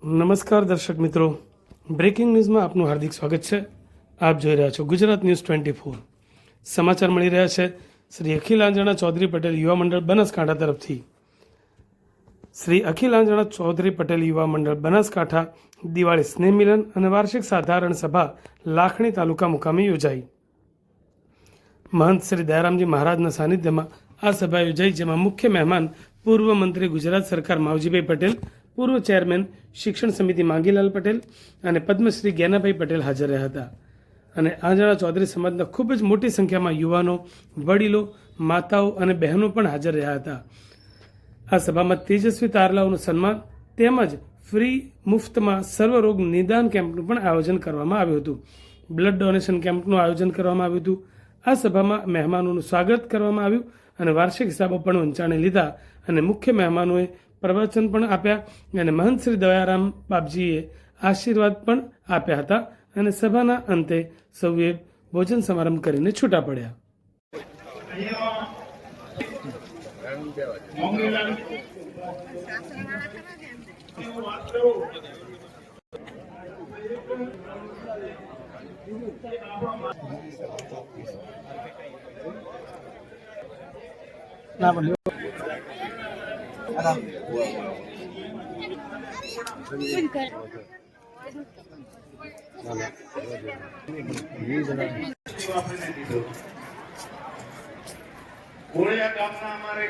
નમસ્કાર દર્શક મિત્રો, બ્રેકિંગ ન્યૂઝમાં આપનું હાર્દિક સ્વાગત છે। આપ જોઈ રહ્યા છો ગુજરાત ન્યૂઝ 24। સમાચાર મળી રહ્યા છે શ્રી અખિલ આંજણા ચૌધરી પટેલ યુવા મંડળ બનાસકાંઠા તરફથી। શ્રી અખિલ આંજણા ચૌધરી પટેલ યુવા મંડળ બનાસકાંઠા દિવાળી સ્નેહ મિલન અને વાર્ષિક સાધારણ સભા લાખણી તાલુકા મુકામે યોજાઈ। મહંત શ્રી દયારામજી મહારાજના સાનિધ્યમાં આ સભા યોજાઈ, જેમાં મુખ્ય મહેમાન પૂર્વ મંત્રી ગુજરાત સરકાર માવજીભાઈ પટેલ, પૂર્વ ચેરમેન શિક્ષણ સમિતિ માંગીલાલ પટેલ અને પદ્મશ્રી જ્ઞાનાભાઈ પટેલ હાજર રહ્યા હતા। અને આંજણા ચૌધરી સમાજના ખૂબ જ મોટી સંખ્યામાં યુવાનો, વડીલો, માતાઓ અને બહેનો પણ હાજર રહ્યા હતા। આ સભામાં તેજસ્વી તારલાઓનું સન્માન તેમજ ફ્રી મુફ્તમાં સર્વરોગ નિદાન કેમ્પનું પણ આયોજન કરવામાં આવ્યું હતું। બ્લડ ડોનેશન કેમ્પનું આયોજન કરવામાં આવ્યું હતું। આ સભામાં મહેમાનોનું સ્વાગત કરવામાં આવ્યું અને વાર્ષિક હિસાબો પણ વંચાણે લીધા અને મુખ્ય મહેમાનોએ પ્રવચન પણ આપ્યા અને મહંત શ્રી દયારામ બાપજીએ આશીર્વાદ પણ આપ્યા હતા અને સભાના અંતે સૌએ ભોજન સમારંભ કરીને છૂટા પડ્યા। ઘોડિયા ગામના અમારે